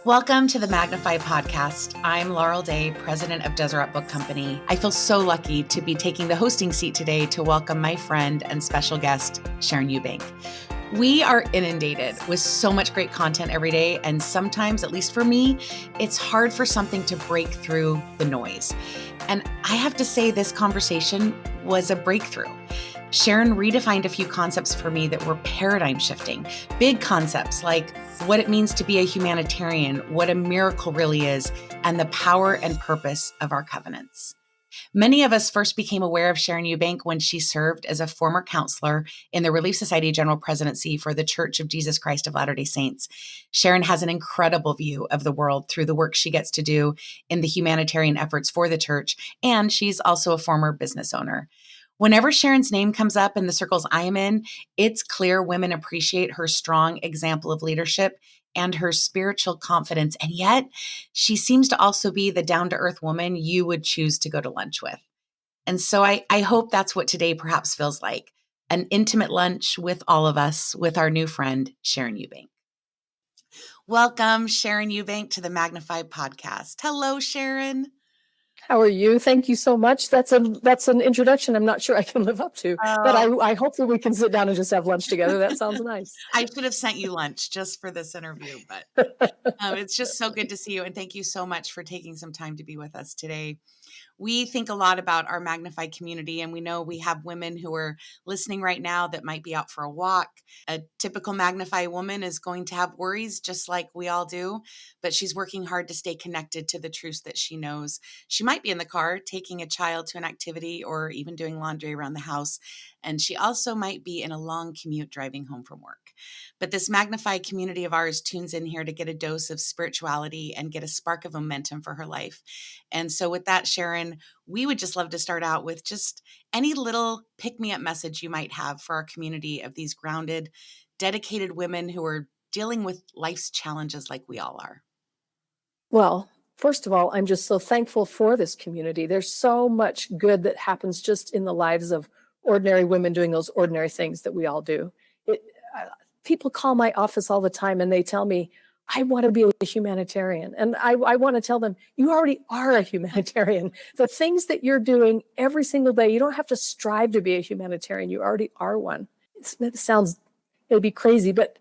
Welcome to the Magnify podcast. I'm Laurel Day, president of Deseret Book Company. I feel so lucky to be taking the hosting seat today to welcome my friend and special guest, Sharon Eubank. We are inundated with so much great content every day, and sometimes, at least for me, it's hard for something to break through the noise. And I have to say, this conversation was a breakthrough. Sharon redefined a few concepts for me that were paradigm shifting. Big concepts like what it means to be a humanitarian, what a miracle really is, and the power and purpose of our covenants. Many of us first became aware of Sharon Eubank when she served as a former counselor in the Relief Society General Presidency for the Church of Jesus Christ of Latter-day Saints. Sharon has an incredible view of the world through the work she gets to do in the humanitarian efforts for the church, and she's also a former business owner. Whenever Sharon's name comes up in the circles I am in, it's clear women appreciate her strong example of leadership and her spiritual confidence. And yet, she seems to also be the down-to-earth woman you would choose to go to lunch with. And so I hope that's what today perhaps feels like, an intimate lunch with all of us with our new friend, Sharon Eubank. Welcome, Sharon Eubank, to the Magnify podcast. Hello, Sharon. How are you? Thank you so much. That's an introduction I'm not sure I can live up to, but I hope that we can sit down and just have lunch together. That sounds nice. I should have sent you lunch just for this interview, but it's just so good to see you. And thank you so much for taking some time to be with us today. We think a lot about our Magnify community, and we know we have women who are listening right now that might be out for a walk. A typical Magnify woman is going to have worries just like we all do, but she's working hard to stay connected to the truths that she knows. She might be in the car taking a child to an activity or even doing laundry around the house, and she also might be in a long commute driving home from work. But this Magnify community of ours tunes in here to get a dose of spirituality and get a spark of momentum for her life. And so with that, Sharon, we would just love to start out with just any little pick-me-up message you might have for our community of these grounded, dedicated women who are dealing with life's challenges like we all are. Well, first of all, I'm just so thankful for this community. There's so much good that happens just in the lives of ordinary women doing those ordinary things that we all do. People call my office all the time and they tell me, I want to be a humanitarian. And I want to tell them, you already are a humanitarian. The things that you're doing every single day, you don't have to strive to be a humanitarian. You already are one. It sounds maybe crazy, but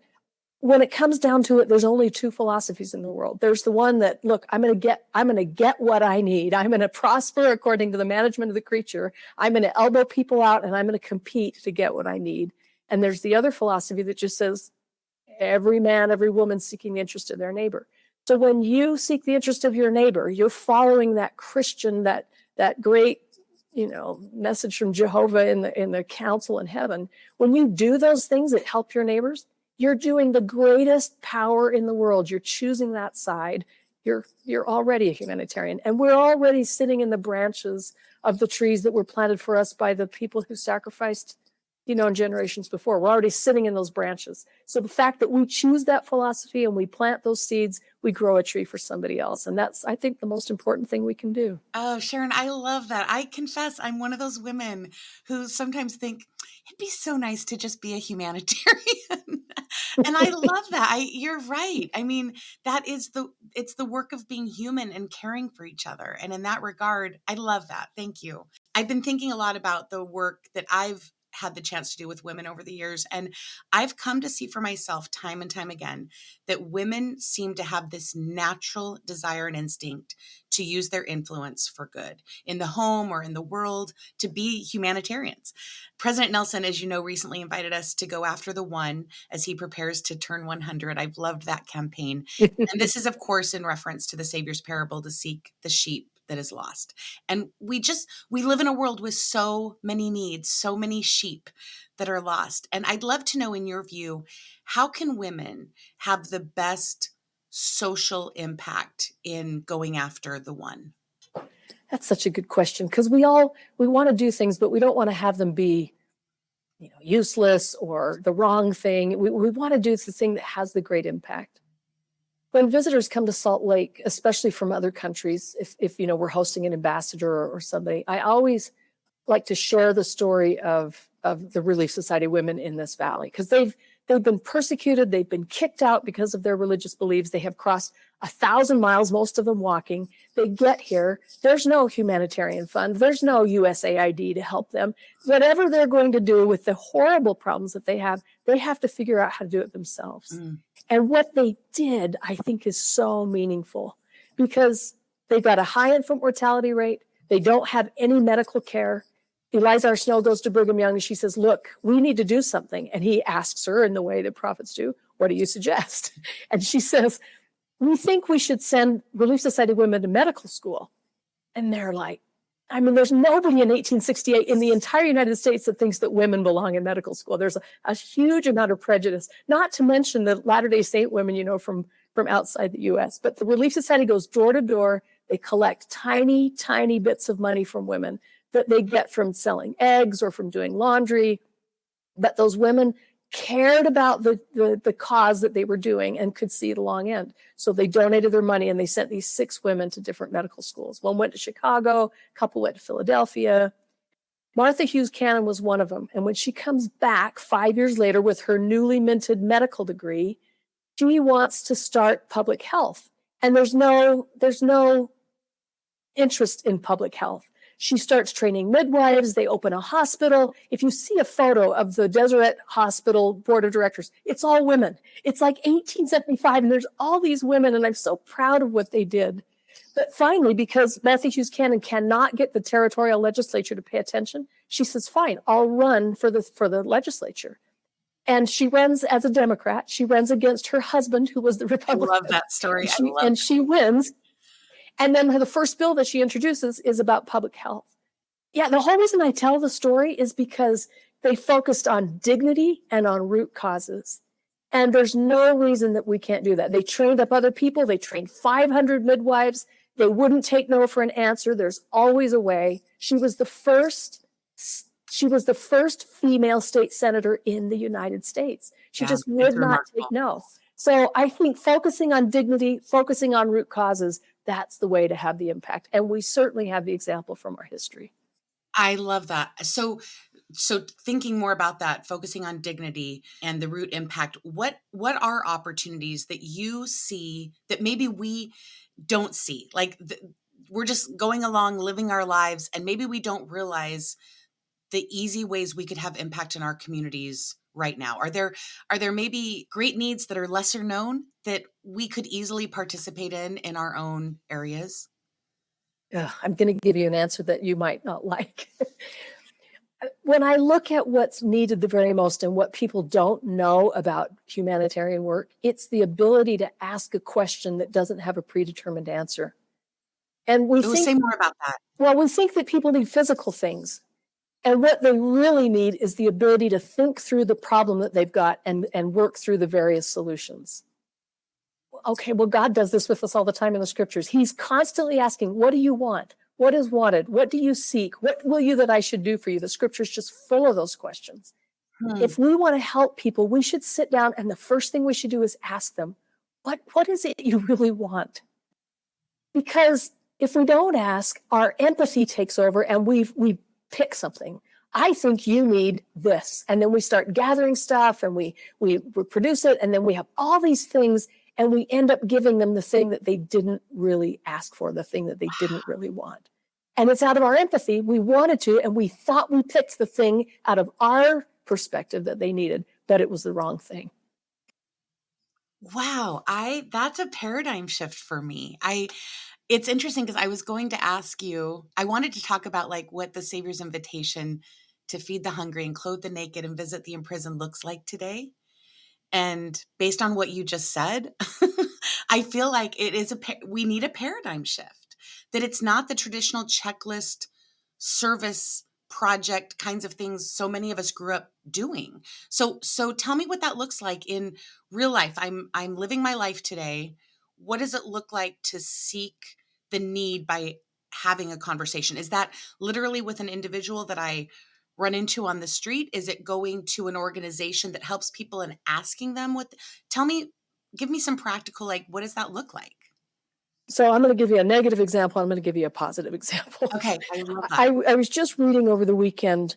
when it comes down to it, there's only two philosophies in the world. There's the one that, look, I'm going to get what I need. I'm going to prosper according to the management of the creature. I'm going to elbow people out and I'm going to compete to get what I need. And there's the other philosophy that just says, every man, every woman seeking the interest of their neighbor. So when you seek the interest of your neighbor, you're following that Christian, that great, message from Jehovah in the council in heaven. When you do those things that help your neighbors, you're doing the greatest power in the world. You're choosing that side. You're already a humanitarian. And we're already sitting in the branches of the trees that were planted for us by the people who sacrificed in generations before. We're already sitting in those branches. So the fact that we choose that philosophy and we plant those seeds, we grow a tree for somebody else. And that's, I think, the most important thing we can do. Oh, Sharon, I love that. I confess I'm one of those women who sometimes think it'd be so nice to just be a humanitarian. And I love that. You're right. I mean, it's the work of being human and caring for each other. And in that regard, I love that. Thank you. I've been thinking a lot about the work that I've had the chance to do with women over the years. And I've come to see for myself time and time again that women seem to have this natural desire and instinct to use their influence for good in the home or in the world, to be humanitarians. President Nelson, as you know, recently invited us to go after the one as he prepares to turn 100. I've loved that campaign. And this is, of course, in reference to the Savior's parable to seek the sheep that is lost. And we live in a world with so many needs, so many sheep that are lost. And I'd love to know, in your view, how can women have the best social impact in going after the one? That's such a good question, because we want to do things, but we don't want to have them be useless or the wrong thing. We want to do the thing that has the great impact. When visitors come to Salt Lake, especially from other countries, if we're hosting an ambassador or somebody, I always like to share the story of the Relief Society women in this valley, because They've been persecuted. They've been kicked out because of their religious beliefs. They have crossed 1,000 miles, most of them walking. They get here. There's no humanitarian fund. There's no USAID to help them. Whatever they're going to do with the horrible problems that they have to figure out how to do it themselves. And what they did, I think, is so meaningful because they've got a high infant mortality rate. They don't have any medical care. Eliza R. Snell goes to Brigham Young and she says, look, we need to do something. And he asks her in the way that prophets do, what do you suggest? And she says, we think we should send Relief Society women to medical school. And they're like, I mean, there's nobody in 1868 in the entire United States that thinks that women belong in medical school. There's a huge amount of prejudice, not to mention the Latter-day Saint women, you know, from outside the US. But the Relief Society goes door to door. They collect tiny, tiny bits of money from women that they get from selling eggs or from doing laundry. But those women cared about the cause that they were doing and could see the long end. So they donated their money and they sent these 6 women to different medical schools. One went to Chicago, a couple went to Philadelphia. Martha Hughes Cannon was one of them. And when she comes back 5 years later with her newly minted medical degree, she wants to start public health. And there's no interest in public health. She starts training midwives. They open a hospital. If you see a photo of the Deseret Hospital Board of Directors, it's all women. It's like 1875, and there's all these women, and I'm so proud of what they did. But finally, because Matthew Hughes Cannon cannot get the territorial legislature to pay attention, she says, fine, I'll run for the legislature. And she runs as a Democrat. She runs against her husband, who was the Republican. I love that story. She wins. And then the first bill that she introduces is about public health. Yeah, the whole reason I tell the story is because they focused on dignity and on root causes. And there's no reason that we can't do that. They trained up other people. They trained 500 midwives. They wouldn't take no for an answer. There's always a way. She was the first female state senator in the United States. She just would not take no. So I think focusing on dignity, focusing on root causes, that's the way to have the impact. And we certainly have the example from our history. I love that. So thinking more about that, focusing on dignity and the root impact, what are opportunities that you see that maybe we don't see? Like we're just going along, living our lives, and maybe we don't realize the easy ways we could have impact in our communities right now. Are there maybe great needs that are lesser known that we could easily participate in our own areas? I'm going to give you an answer that you might not like. When I look at what's needed the very most and what people don't know about humanitarian work, it's the ability to ask a question that doesn't have a predetermined answer. And say more about that. Well, we think that people need physical things. And what they really need is the ability to think through the problem that they've got and work through the various solutions. Okay, well, God does this with us all the time in the scriptures. He's constantly asking, what do you want? What is wanted? What do you seek? What will you that I should do for you? The scripture's just full of those questions. If we want to help people, we should sit down and the first thing we should do is ask them, what is it you really want? Because if we don't ask, our empathy takes over and we pick something. I think you need this. And then we start gathering stuff and we produce it. And then we have all these things and we end up giving them the thing that they didn't really ask for, the thing that they didn't really want. And it's out of our empathy. We wanted to, and we thought we picked the thing out of our perspective that they needed, but it was the wrong thing. Wow. That's a paradigm shift for me. It's interesting because I was going to ask you, I wanted to talk about like what the Savior's invitation to feed the hungry and clothe the naked and visit the imprisoned looks like today. And based on what you just said, I feel like we need a paradigm shift, that it's not the traditional checklist service project kinds of things so many of us grew up doing. So tell me what that looks like in real life. I'm living my life today. What does it look like to seek the need by having a conversation? Is that literally with an individual that I run into on the street? Is it going to an organization that helps people and asking them give me some practical, like, what does that look like? So I'm going to give you a negative example. I'm going to give you a positive example. Okay. I love that. I was just reading over the weekend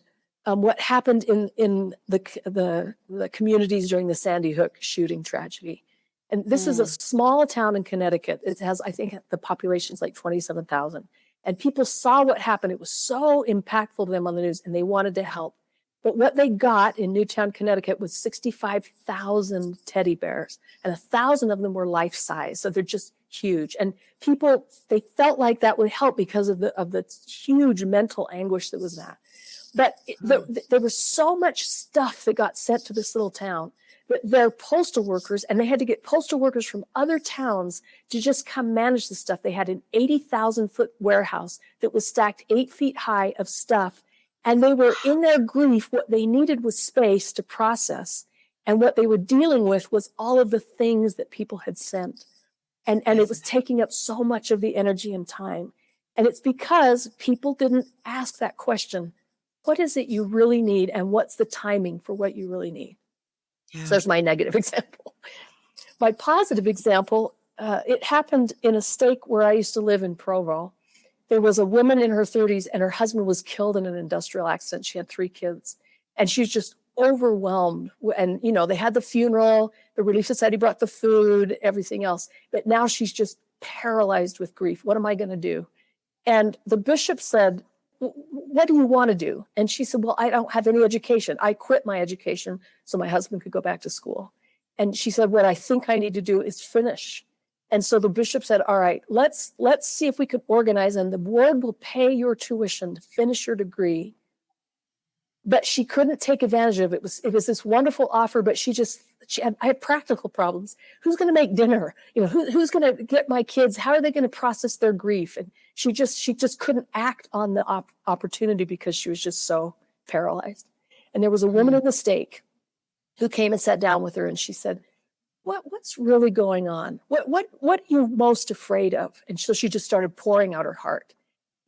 what happened in the communities during the Sandy Hook shooting tragedy. And this is a small town in Connecticut. It has, I think, the population is like 27,000. And people saw what happened. It was so impactful to them on the news, and they wanted to help. But what they got in Newtown, Connecticut was 65,000 teddy bears, and 1,000 of them were life-size. So they're just huge. And people, they felt like that would help because of the huge mental anguish that was that. But there was so much stuff that got sent to this little town that they're postal workers, and they had to get postal workers from other towns to just come manage the stuff. They had an 80,000-foot warehouse that was stacked 8 feet high of stuff. And they were in their grief. What they needed was space to process. And what they were dealing with was all of the things that people had sent. And it was taking up so much of the energy and time. And it's because people didn't ask that question. What is it you really need? And what's the timing for what you really need? Yeah. So there's my negative example. My positive example, it happened in a stake where I used to live in Provo. There was a woman in her 30s, and her husband was killed in an industrial accident. She had 3 kids, and she's just overwhelmed. And, you know, they had the funeral, the Relief Society brought the food, everything else. But now she's just paralyzed with grief. What am I going to do? And the bishop said, what do you want to do? And she said, well, I don't have any education. I quit my education so my husband could go back to school. And she said, what I think I need to do is finish. And so the bishop said, all right, let's see if we could organize, and the board will pay your tuition to finish your degree. But she couldn't take advantage of it. It was this wonderful offer, but I had practical problems. Who's going to make dinner? You know, who's going to get my kids? How are they going to process their grief? And she just couldn't act on the opportunity because she was just so paralyzed. And there was a woman in the stake who came and sat down with her, and she said, what's really going on? What are you most afraid of? And so she just started pouring out her heart.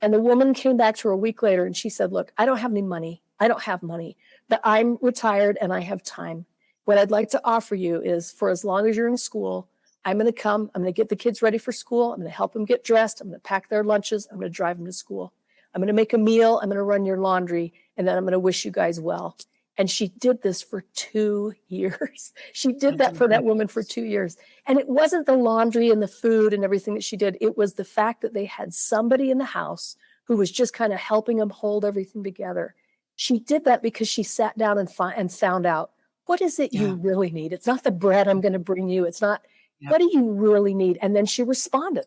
And the woman came back to her a week later, and she said, look, I don't have any money. I don't have money, but I'm retired and I have time. What I'd like to offer you is, for as long as you're in school, I'm going to come, I'm going to get the kids ready for school. I'm going to help them get dressed. I'm going to pack their lunches. I'm going to drive them to school. I'm going to make a meal. I'm going to run your laundry. And then I'm going to wish you guys well. And she did this for 2 years. She did that for that woman for 2 years. And it wasn't the laundry and the food and everything that she did. It was the fact that they had somebody in the house who was just kind of helping them hold everything together. She did that because she sat down and found out, what is it you really need? It's not the bread I'm going to bring you. It's not, what do you really need? And then she responded.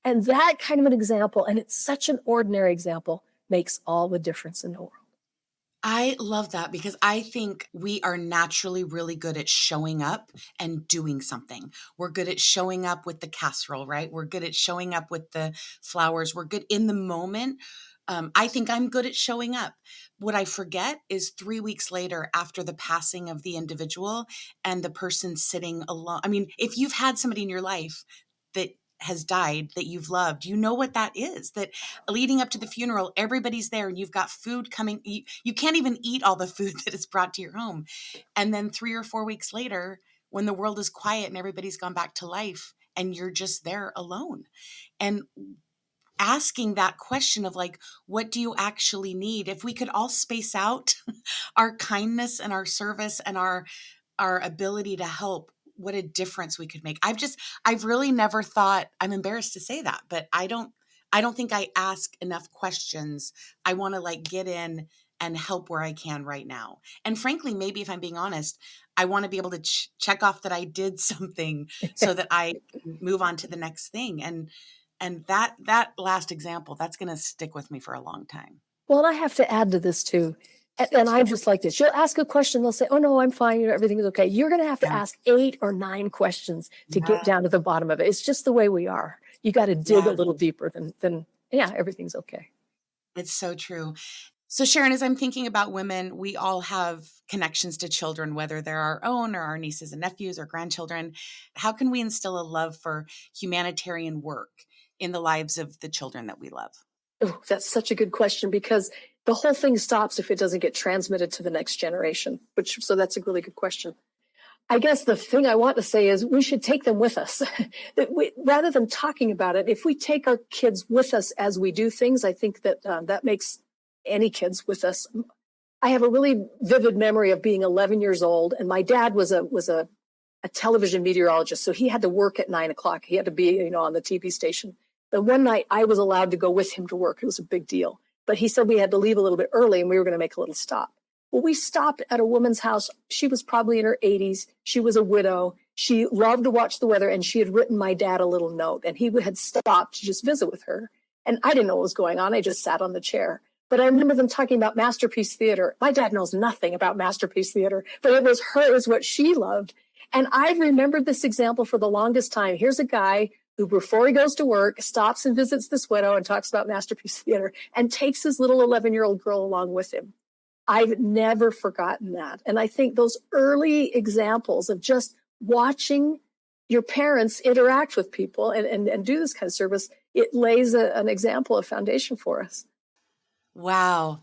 And that kind of an example, and it's such an ordinary example, makes all the difference in the world. I love that, because I think we are naturally really good at showing up and doing something. We're good at showing up with the casserole, right? We're good at showing up with the flowers. We're good in the moment. I think I'm good at showing up. What I forget is 3 weeks later, after the passing of the individual and the person sitting alone. I mean, if you've had somebody in your life that has died that you've loved, you know what that is, that leading up to the funeral, everybody's there and you've got food coming. You can't even eat all the food that is brought to your home. And then 3 or 4 weeks later, when the world is quiet and everybody's gone back to life and you're just there alone. And asking that question of like, what do you actually need? If we could all space out our kindness and our service and our ability to help, what a difference we could make. I've really never thought, I'm embarrassed to say that, but I don't think I ask enough questions. I want to like get in and help where I can right now. And frankly, maybe if I'm being honest, I want to be able to check off that I did something so that I can move on to the next thing. And that last example, that's going to stick with me for a long time. Well, and I have to add to this too. And I'm just like this. You'll ask a question, they'll say, oh no, I'm fine. Everything is okay. You're going to have to ask 8 or 9 questions to get down to the bottom of it. It's just the way we are. You got to dig a little deeper than everything's okay. It's so true. So Sharon, as I'm thinking about women, we all have connections to children, whether they're our own or our nieces and nephews or grandchildren. How can we instill a love for humanitarian work in the lives of the children that we love? Oh, that's such a good question, because the whole thing stops if it doesn't get transmitted to the next generation, so that's a really good question. I guess the thing I want to say is we should take them with us. Rather than talking about it, if we take our kids with us as we do things, I think that that makes any kids with us I have a really vivid memory of being 11 years old, and my dad was a television meteorologist, so he had to work at 9 o'clock. He had to be, on the TV station. But one night I was allowed to go with him to work. It was a big deal. But he said we had to leave a little bit early and we were going to make a little stop. Well, we stopped at a woman's house. She was probably in her 80s. She was a widow. She loved to watch the weather, and she had written my dad a little note, and he had stopped to just visit with her. And I didn't know what was going on. I just sat on the chair. But I remember them talking about Masterpiece Theater. My dad knows nothing about Masterpiece Theater, but it was what she loved. And I've remembered this example for the longest time. Here's a guy who, before he goes to work, stops and visits this widow and talks about Masterpiece Theater and takes his little 11-year-old girl along with him. I've never forgotten that. And I think those early examples of just watching your parents interact with people and do this kind of service, it lays an example, a foundation for us. Wow.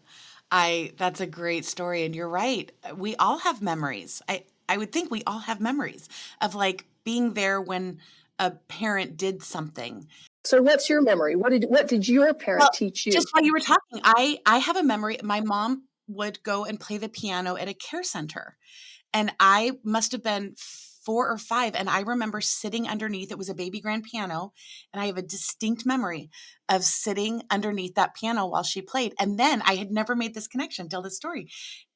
That's a great story. And you're right. We all have memories. I would think we all have memories of like being there when a parent did something. So what's your memory? What did your parent teach you? Just while you were talking, I have a memory. My mom would go and play the piano at a care center. And I must have been 4 or 5. And I remember sitting underneath, it was a baby grand piano. And I have a distinct memory of sitting underneath that piano while she played. And then I had never made this connection till this story.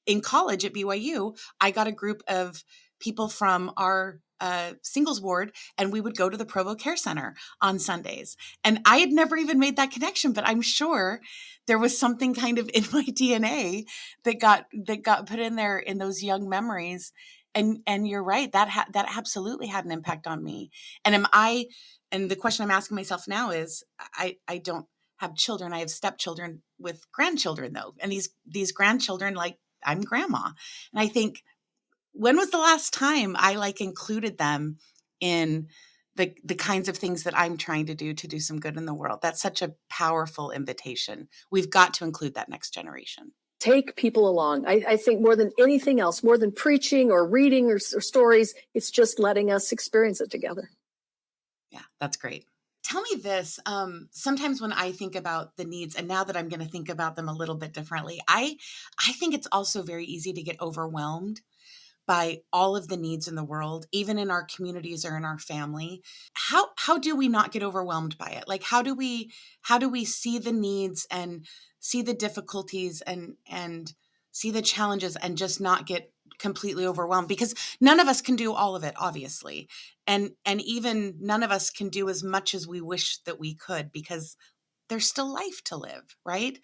In college at BYU, I got a group of people from our singles ward, and we would go to the Provo Care Center on Sundays. And I had never even made that connection, but I'm sure there was something kind of in my DNA that got put in there in those young memories. And you're right, that absolutely had an impact on me. And the question I'm asking myself now is, I don't have children. I have stepchildren with grandchildren though. And these grandchildren, like, I'm grandma. And I think, when was the last time I included them in the kinds of things that I'm trying to do some good in the world? That's such a powerful invitation. We've got to include that next generation. Take people along. I think more than anything else, more than preaching or reading or stories, it's just letting us experience it together. Yeah, that's great. Tell me this. Sometimes when I think about the needs, and now that I'm going to think about them a little bit differently, I think it's also very easy to get overwhelmed by all of the needs in the world, even in our communities or in our family. How do we not get overwhelmed by it? Like, how do we see the needs and see the difficulties and see the challenges and just not get completely overwhelmed? Because none of us can do all of it, obviously. And even none of us can do as much as we wish that we could, because there's still life to live, right?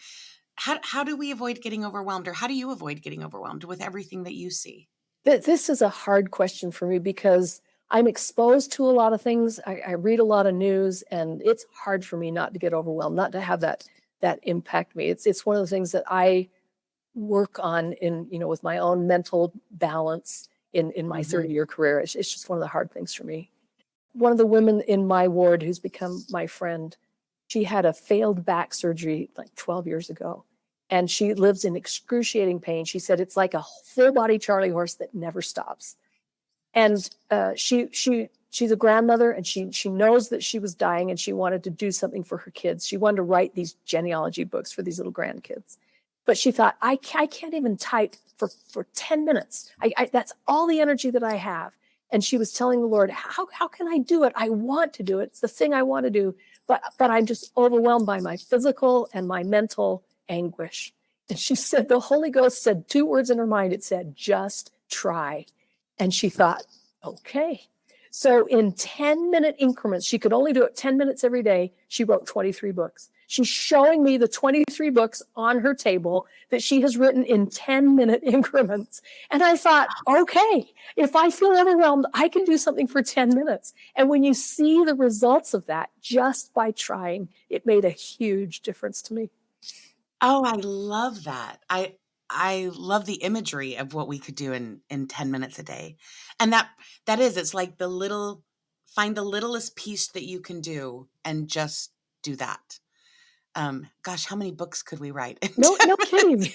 How do we avoid getting overwhelmed, or how do you avoid getting overwhelmed with everything that you see? This is a hard question for me because I'm exposed to a lot of things. I read a lot of news, and it's hard for me not to get overwhelmed, not to have that impact me. It's one of the things that I work on with my own mental balance in my 30-year career. It's just one of the hard things for me. One of the women in my ward who's become my friend, she had a failed back surgery like 12 years ago. And she lives in excruciating pain. She said it's like a full body Charlie horse that never stops. And she's a grandmother, and she knows that she was dying, and she wanted to do something for her kids. She wanted to write these genealogy books for these little grandkids. But she thought, I can't even type for 10 minutes. That's all the energy that I have. And she was telling the Lord, how can I do it? I want to do it. It's the thing I want to do. But I'm just overwhelmed by my physical and my mental anguish. And she said, the Holy Ghost said 2 words in her mind. It said, just try. And she thought, okay. So in 10-minute increments, she could only do it 10 minutes every day. She wrote 23 books. She's showing me the 23 books on her table that she has written in 10-minute increments. And I thought, okay, if I feel overwhelmed, I can do something for 10 minutes. And when you see the results of that, just by trying, it made a huge difference to me. Oh, I love that. I love the imagery of what we could do in 10 minutes a day. And it's like find the littlest piece that you can do and just do that. Gosh, how many books could we write? No kidding.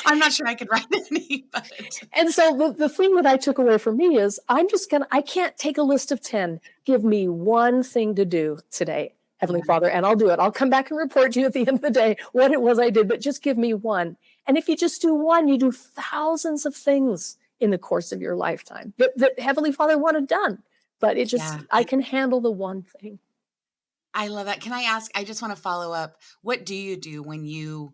I'm not sure I could write any, but. And so the thing that I took away from me is I can't take a list of 10. Give me one thing to do today, Heavenly Father, and I'll do it. I'll come back and report to you at the end of the day what it was I did, but just give me one. And if you just do one, you do thousands of things in the course of your lifetime that Heavenly Father wanted done. But Yeah. I can handle the one thing. I love that. Can I ask, I just want to follow up. What do you do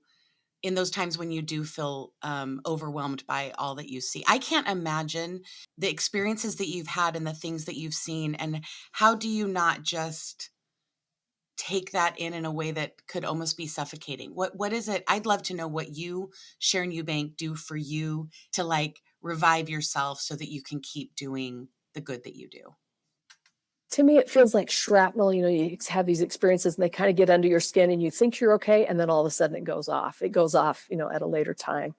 in those times when you do feel overwhelmed by all that you see? I can't imagine the experiences that you've had and the things that you've seen. And how do you not just take that in a way that could almost be suffocating? What is it? I'd love to know what you, Sharon Eubank, do for you to like revive yourself so that you can keep doing the good that you do. To me, it feels like shrapnel. You have these experiences and they kind of get under your skin and you think you're okay. And then all of a sudden it goes off. It goes off, at a later time.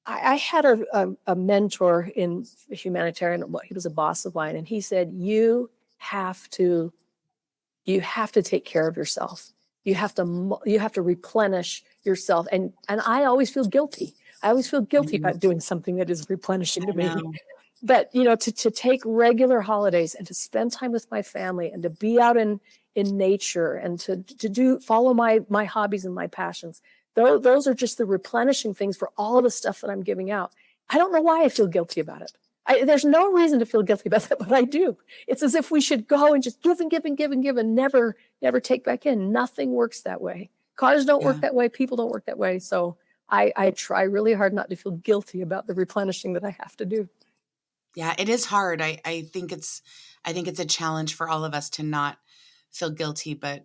I had a mentor in Humanitarian. He was a boss of mine, and he said, have to take care of yourself. You have to replenish yourself. And I always feel guilty. I always feel guilty Mhm. about doing something that is replenishing to I me. know. But to take regular holidays and to spend time with my family and to be out in nature and to follow my hobbies and my passions. Those are just the replenishing things for all of the stuff that I'm giving out. I don't know why I feel guilty about it. There's no reason to feel guilty about that, but I do. It's as if we should go and just give and give and give and give and never take back in. Nothing works that way. Cars don't work Yeah. that way. People don't work that way. So I try really hard not to feel guilty about the replenishing that I have to do. Yeah, it is hard. I think it's a challenge for all of us to not feel guilty, but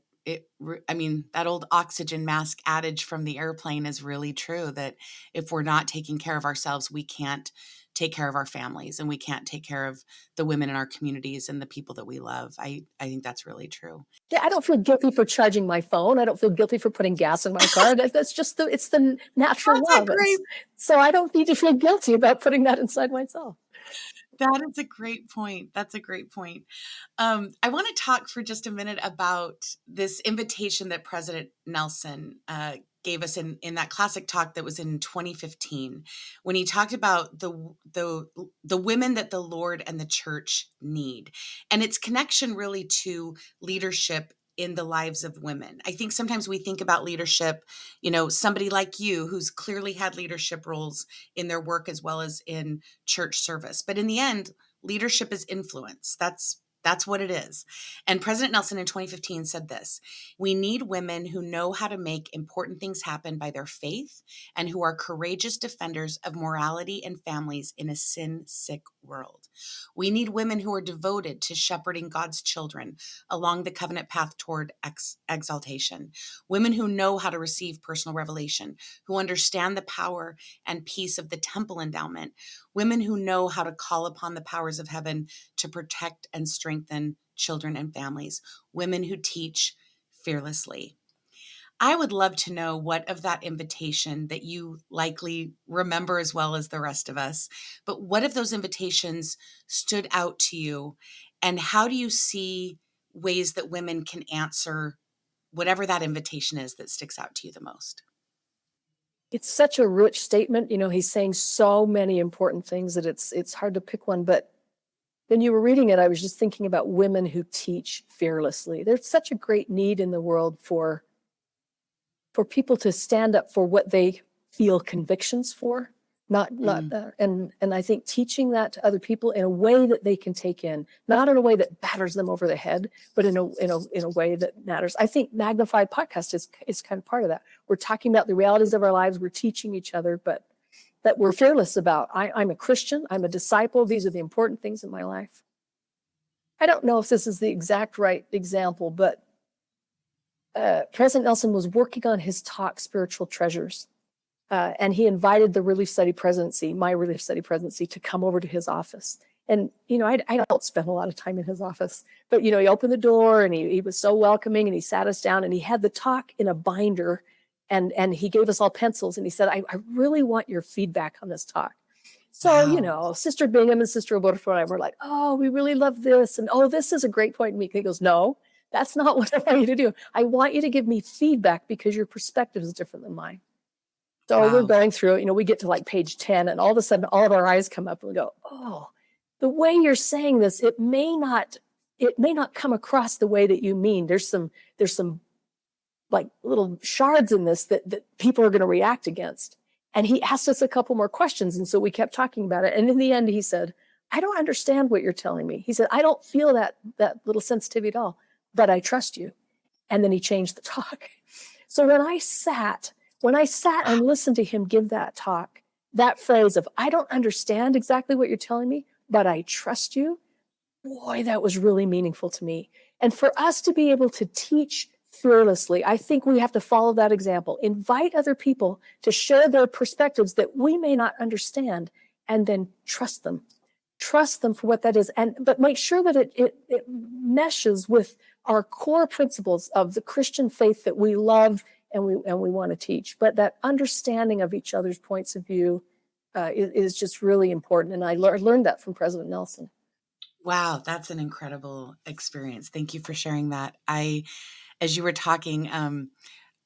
I mean, that old oxygen mask adage from the airplane is really true, that if we're not taking care of ourselves, we can't take care of our families and we can't take care of the women in our communities and the people that we love. I think that's really true. Yeah, I don't feel guilty for charging my phone. I don't feel guilty for putting gas in my car. That's just it's the natural That's law a of it. great So I don't need to feel guilty about putting that inside myself. That is a great point. That's a great point. I want to talk for just a minute about this invitation that President Nelson gave us in that classic talk that was in 2015, when he talked about the women that the Lord and the church need, and its connection really to leadership in the lives of women. I think sometimes we think about leadership, somebody like you who's clearly had leadership roles in their work as well as in church service. But in the end, leadership is influence. That's what it is. And President Nelson in 2015 said this: "We need women who know how to make important things happen by their faith and who are courageous defenders of morality and families in a sin-sick world. We need women who are devoted to shepherding God's children along the covenant path toward exaltation. Women who know how to receive personal revelation, who understand the power and peace of the temple endowment. Women who know how to call upon the powers of heaven to protect and strengthen children and families. Women who teach fearlessly." I would love to know what of that invitation that you likely remember as well as the rest of us, but what of those invitations stood out to you, and how do you see ways that women can answer whatever that invitation is that sticks out to you the most? It's such a rich statement. He's saying so many important things that it's hard to pick one. But when you were reading it, I was just thinking about women who teach fearlessly. There's such a great need in the world for people to stand up for what they feel convictions for, not Mm, and I think teaching that to other people in a way that they can take in, not in a way that batters them over the head, but in a way that matters. I think Magnified Podcast is kind of part of that. We're talking about the realities of our lives. We're teaching each other, but that we're fearless about. I'm a Christian. I'm a disciple. These are the important things in my life. I don't know if this is the exact right example, but President Nelson was working on his talk, Spiritual Treasures. And he invited the Relief Society Presidency, my Relief Society Presidency, to come over to his office. And, I don't spend a lot of time in his office, but, he opened the door and he was so welcoming and he sat us down and he had the talk in a binder and he gave us all pencils and he said, I really want your feedback on this talk. So, wow. Sister Bingham and Sister Roberta and I were like, oh, we really love this. And, oh, this is a great point. And he goes, no, that's not what I want you to do. I want you to give me feedback because your perspective is different than mine. So we're Wow. going through it, we get to like page 10 and all of a sudden all of our eyes come up and we go, oh, the way you're saying this, it may not come across the way that you mean. There's some like little shards in this that people are going to react against. And he asked us a couple more questions. And so we kept talking about it. And in the end, he said, I don't understand what you're telling me. He said, I don't feel that little sensitivity at all, but I trust you. And then he changed the talk. So when I sat and listened to him give that talk, that phrase of, I don't understand exactly what you're telling me, but I trust you, boy, that was really meaningful to me. And for us to be able to teach fearlessly, I think we have to follow that example. Invite other people to share their perspectives that we may not understand, and then trust them. Trust them for what that is, but make sure that it meshes with our core principles of the Christian faith that we love and we want to teach. But that understanding of each other's points of view is just really important. And I learned that from President Nelson. Wow, that's an incredible experience. Thank you for sharing that. As you were talking,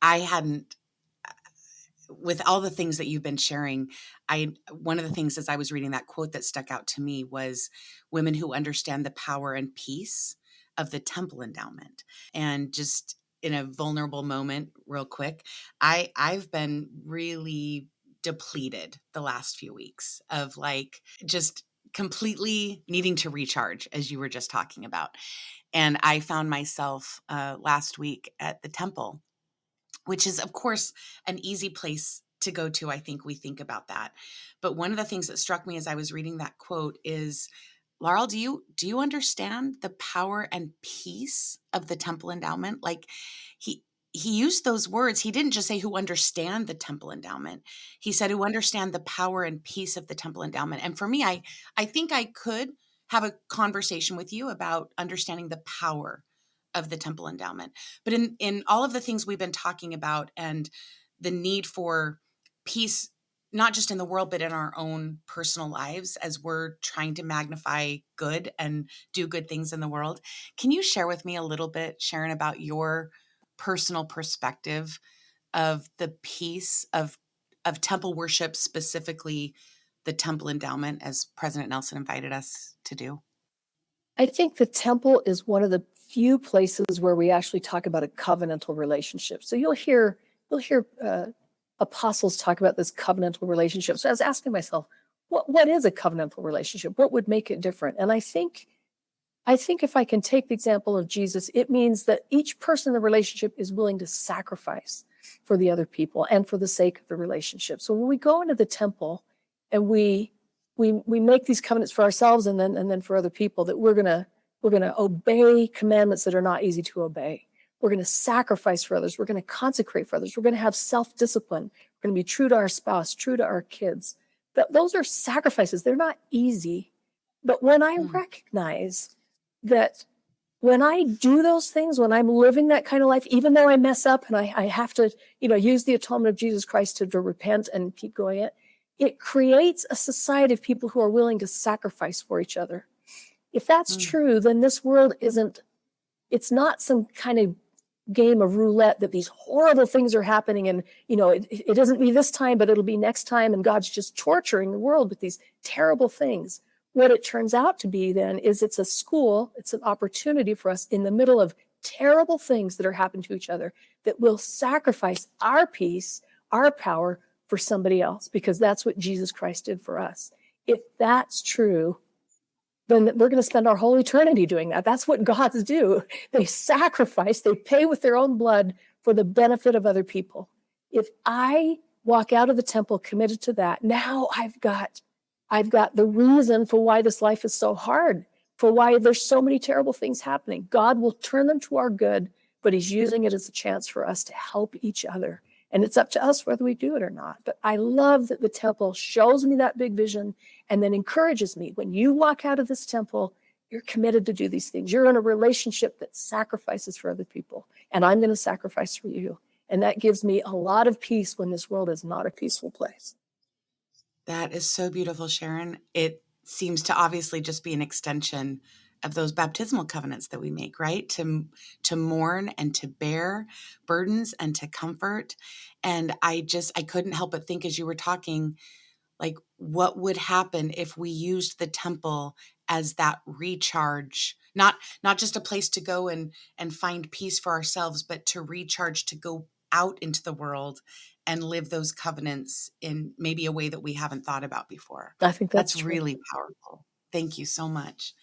I hadn't, with all the things that you've been sharing, one of the things as I was reading that quote that stuck out to me was women who understand the power and peace of the temple endowment. And just in a vulnerable moment, real quick, I've been really depleted the last few weeks of like just completely needing to recharge, as you were just talking about. And I found myself last week at the temple, which is, of course, an easy place to go to. I think we think about that. But one of the things that struck me as I was reading that quote is, Laurel, do you understand the power and peace of the temple endowment? Like he used those words. He didn't just say who understand the temple endowment. He said who understand the power and peace of the temple endowment. And for me, I think I could have a conversation with you about understanding the power of the temple endowment. But in all of the things we've been talking about and the need for peace, not just in the world, but in our own personal lives as we're trying to magnify good and do good things in the world. Can you share with me a little bit, Sharon, about your personal perspective of the peace of temple worship, specifically the temple endowment, as President Nelson invited us to do? I think the temple is one of the few places where we actually talk about a covenantal relationship. So you'll hear apostles talk about this covenantal relationship. So I was asking myself, what is a covenantal relationship? What would make it different? And I think if I can take the example of Jesus, it means that each person in the relationship is willing to sacrifice for the other people and for the sake of the relationship. So when we go into the temple and we make these covenants for ourselves and then for other people, that we're gonna obey commandments that are not easy to obey. We're gonna sacrifice for others. We're gonna consecrate for others. We're gonna have self-discipline. We're gonna be true to our spouse, true to our kids. But those are sacrifices. They're not easy. But when I recognize that when I do those things, when I'm living that kind of life, even though I mess up and I have to, use the atonement of Jesus Christ to repent and keep going, it creates a society of people who are willing to sacrifice for each other. If that's true, then this world it's not some kind of game of roulette that these horrible things are happening and, it isn't me this time, but it'll be next time. And God's just torturing the world with these terrible things. What it turns out to be then is it's a school, it's an opportunity for us in the middle of terrible things that are happening to each other that will sacrifice our peace, our power for somebody else, because that's what Jesus Christ did for us. If that's true, then we're going to spend our whole eternity doing that. That's what gods do. They sacrifice, they pay with their own blood for the benefit of other people. If I walk out of the temple committed to that, now I've got the reason for why this life is so hard, for why there's so many terrible things happening. God will turn them to our good, but he's using it as a chance for us to help each other. And it's up to us whether we do it or not. But I love that the temple shows me that big vision and then encourages me. When you walk out of this temple, you're committed to do these things. You're in a relationship that sacrifices for other people. And I'm going to sacrifice for you. And that gives me a lot of peace when this world is not a peaceful place. That is so beautiful, Sharon. It seems to obviously just be an extension of those baptismal covenants that we make, right? To mourn and to bear burdens and to comfort. And I couldn't help but think as you were talking, like what would happen if we used the temple as that recharge, not just a place to go and find peace for ourselves, but to recharge, to go out into the world and live those covenants in maybe a way that we haven't thought about before. I think that's That's true. really powerful. Thank you so much.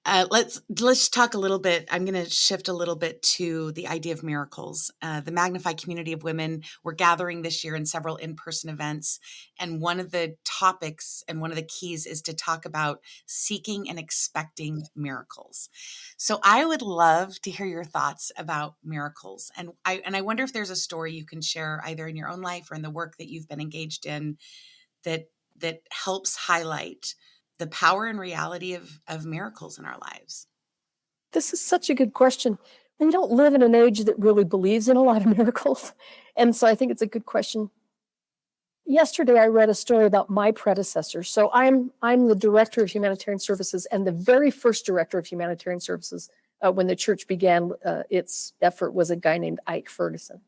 Let's talk a little bit. I'm going to shift a little bit to the idea of miracles. The Magnified community of women, we're gathering this year in several in-person events. And one of the topics and one of the keys is to talk about seeking and expecting miracles. So I would love to hear your thoughts about miracles. And I wonder if there's a story you can share either in your own life or in the work that you've been engaged in that helps highlight the power and reality of miracles in our lives. This is such a good question. We don't live in an age that really believes in a lot of miracles. And so I think it's a good question. Yesterday, I read a story about my predecessor. So I'm the director of humanitarian services and the very first director of humanitarian services when the church began its effort was a guy named Ike Ferguson.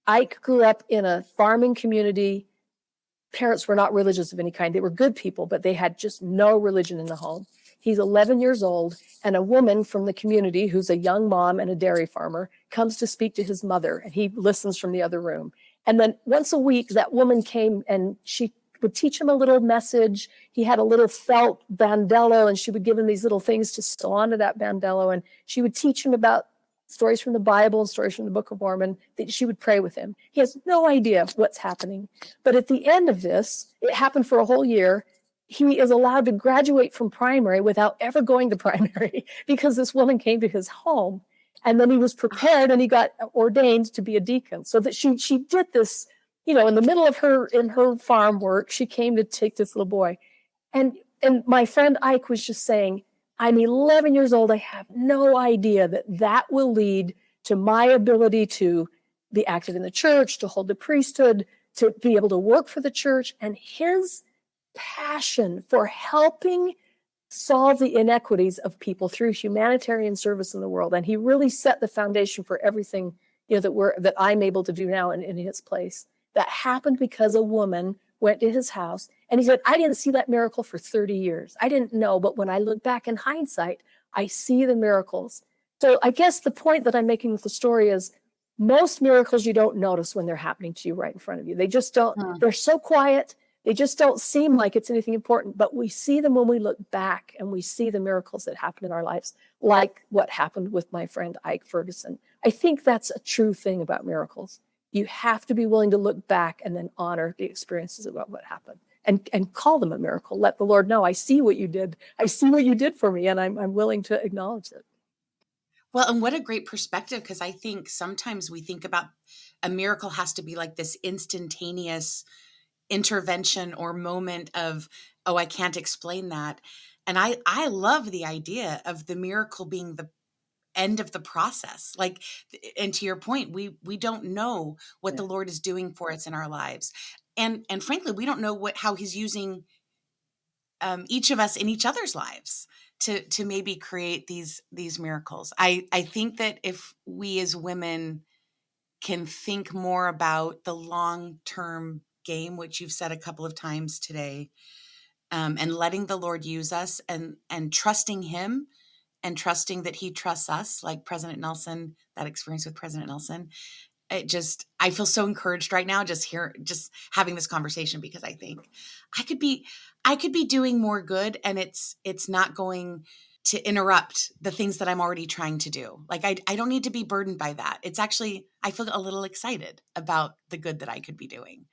Ike grew up in a farming community. Parents were not religious of any kind. They were good people, but they had just no religion in the home. He's 11 years old, and a woman from the community who's a young mom and a dairy farmer comes to speak to his mother, and he listens from the other room. And then once a week, that woman came and she would teach him a little message. He had a little felt bandello, and she would give him these little things to sew onto that bandello, and she would teach him about stories from the Bible and stories from the Book of Mormon. That she would pray with him. He has no idea what's happening. But at the end of this, it happened for a whole year. He is allowed to graduate from primary without ever going to primary because this woman came to his home. And then he was prepared and he got ordained to be a deacon. So that she did this, in the middle of her farm work, she came to take this little boy. And my friend Ike was just saying, I'm 11 years old. I have no idea that will lead to my ability to be active in the church, to hold the priesthood, to be able to work for the church. And his passion for helping solve the inequities of people through humanitarian service in the world. And he really set the foundation for everything that I'm able to do now in his place. That happened because a woman went to his house and he said, I didn't see that miracle for 30 years. I didn't know, but when I look back in hindsight, I see the miracles. So I guess the point that I'm making with the story is most miracles you don't notice when they're happening to you right in front of you. They just don't, they're so quiet. They just don't seem like it's anything important, but we see them when we look back and we see the miracles that happen in our lives, like what happened with my friend Ike Ferguson. I think that's a true thing about miracles. You have to be willing to look back and then honor the experiences about what happened and call them a miracle. Let the Lord know, I see what you did. I see what you did for me, and I'm willing to acknowledge it. Well, and what a great perspective, because I think sometimes we think about a miracle has to be like this instantaneous intervention or moment of, oh, I can't explain that. And I love the idea of the miracle being the end of the process. Like, and to your point, we don't know what the Lord is doing for us in our lives. And frankly, we don't know how he's using each of us in each other's lives to maybe create these miracles. I think that if we as women can think more about the long-term game, which you've said a couple of times today, and letting the Lord use us and trusting him and trusting that he trusts us, like President Nelson, that experience with President Nelson. I feel so encouraged right now just having this conversation, because I think I could be doing more good, and it's not going to interrupt the things that I'm already trying to do. Like I don't need to be burdened by that. It's actually, I feel a little excited about the good that I could be doing,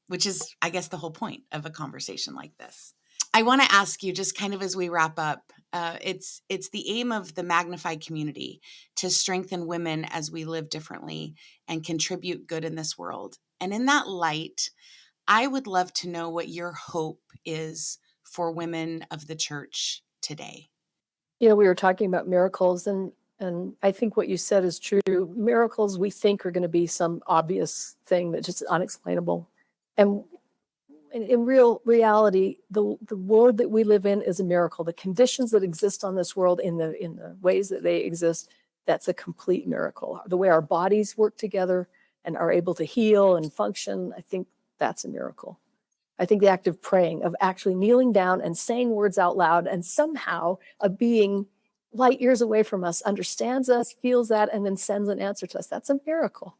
which is, I guess, the whole point of a conversation like this. I want to ask you, just kind of as we wrap up, it's the aim of the Magnified community to strengthen women as we live differently and contribute good in this world. And in that light, I would love to know what your hope is for women of the church today. We were talking about miracles, and I think what you said is true. Miracles we think are going to be some obvious thing that's just unexplainable. And in real reality, the world that we live in is a miracle. The conditions that exist on this world in the ways that they exist, that's a complete miracle. The way our bodies work together and are able to heal and function, I think that's a miracle. I think the act of praying, of actually kneeling down and saying words out loud, and somehow a being light years away from us understands us, feels that, and then sends an answer to us. That's a miracle.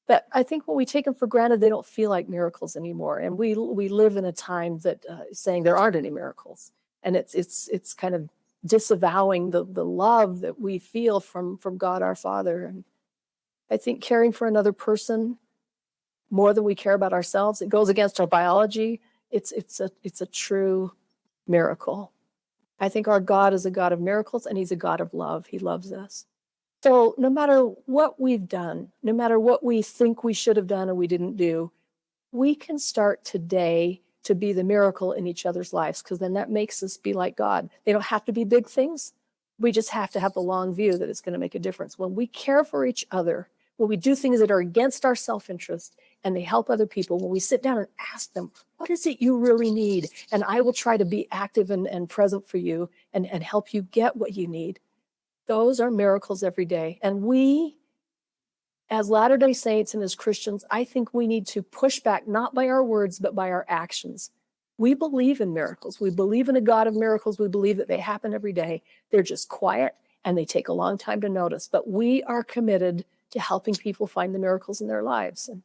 But I think when we take them for granted, they don't feel like miracles anymore. And we live in a time that saying there aren't any miracles, and it's kind of disavowing the love that we feel from God our Father. And I think caring for another person more than we care about ourselves, it goes against our biology. It's a true miracle. I think our God is a God of miracles, and he's a God of love. He loves us. So no matter what we've done, no matter what we think we should have done or we didn't do, we can start today to be the miracle in each other's lives, because then that makes us be like God. They don't have to be big things. We just have to have the long view that it's going to make a difference. When we care for each other, when we do things that are against our self-interest and they help other people, when we sit down and ask them, what is it you really need? And I will try to be active and present for you and help you get what you need. Those are miracles every day. And we, as Latter-day Saints and as Christians, I think we need to push back, not by our words, but by our actions. We believe in miracles. We believe in a God of miracles. We believe that they happen every day. They're just quiet and they take a long time to notice. But we are committed to helping people find the miracles in their lives. And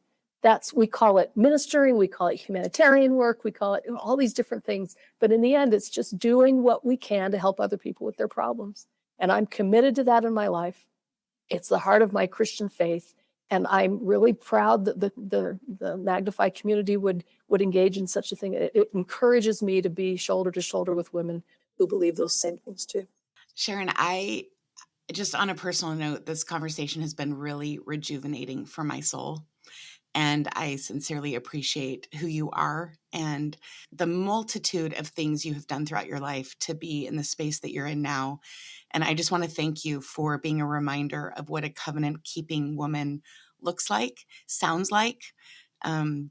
we call it ministering, we call it humanitarian work, we call it all these different things. But in the end, it's just doing what we can to help other people with their problems. And I'm committed to that in my life. It's the heart of my Christian faith. And I'm really proud that the Magnify community would engage in such a thing. It encourages me to be shoulder to shoulder with women who believe those same things too. Sharon, I just on a personal note, this conversation has been really rejuvenating for my soul. And I sincerely appreciate who you are and the multitude of things you have done throughout your life to be in the space that you're in now. And I just want to thank you for being a reminder of what a covenant-keeping woman looks like, sounds like.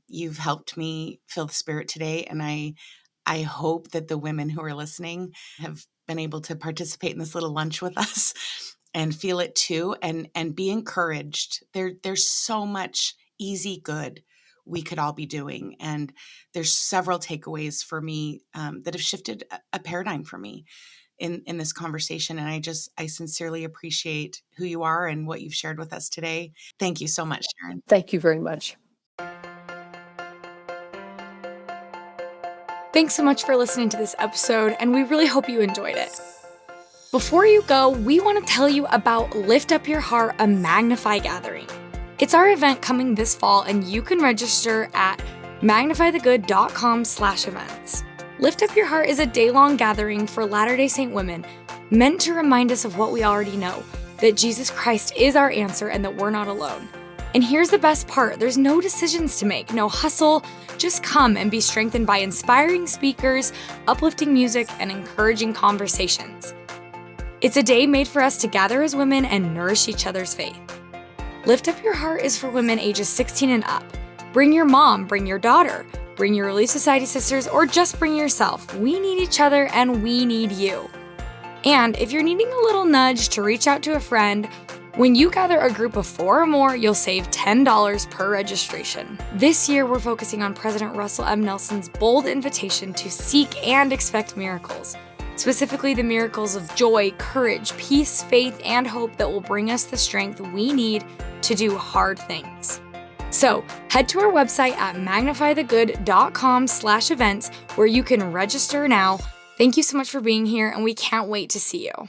You've helped me feel the Spirit today, and I hope that the women who are listening have been able to participate in this little lunch with us and feel it too, and be encouraged. There's so much easy good we could all be doing. And there's several takeaways for me that have shifted a paradigm for me in this conversation. And I sincerely appreciate who you are and what you've shared with us today. Thank you so much, Sharon. Thank you very much. Thanks so much for listening to this episode, and we really hope you enjoyed it. Before you go, we want to tell you about Lift Up Your Heart, a Magnify gathering. It's our event coming this fall, and you can register at magnifythegood.com/events. Lift Up Your Heart is a day-long gathering for Latter-day Saint women meant to remind us of what we already know, that Jesus Christ is our answer and that we're not alone. And here's the best part, there's no decisions to make, no hustle, just come and be strengthened by inspiring speakers, uplifting music, and encouraging conversations. It's a day made for us to gather as women and nourish each other's faith. Lift Up Your Heart is for women ages 16 and up. Bring your mom, bring your daughter, bring your Relief Society sisters, or just bring yourself. We need each other and we need you. And if you're needing a little nudge to reach out to a friend, when you gather a group of 4 or more, you'll save $10 per registration. This year, we're focusing on President Russell M. Nelson's bold invitation to seek and expect miracles. Specifically, the miracles of joy, courage, peace, faith, and hope that will bring us the strength we need to do hard things. So head to our website at magnifythegood.com/events where you can register now. Thank you so much for being here, and we can't wait to see you.